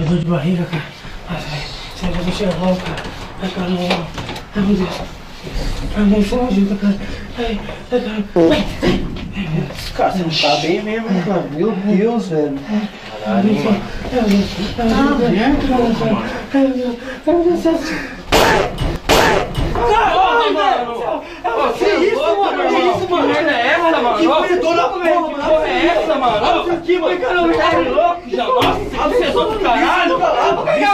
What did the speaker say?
Dor de barriga, cara. Ai, sério, eu vou chegar logo, cara. Ai, cara, não. Ai, meu Deus. Ai, meu Deus, ajuda, cara. Ai, cara. Cara, você não tá bem mesmo, cara. Meu Deus, velho. Caralho, mano. Que isso, mano? Que isso, mano? Que merda é essa, mano? Que fedora, velho. Que porra é essa, mano? Olha isso aqui, mano. Caramba, tá louco já? Nossa, que fedor do caralho! Olha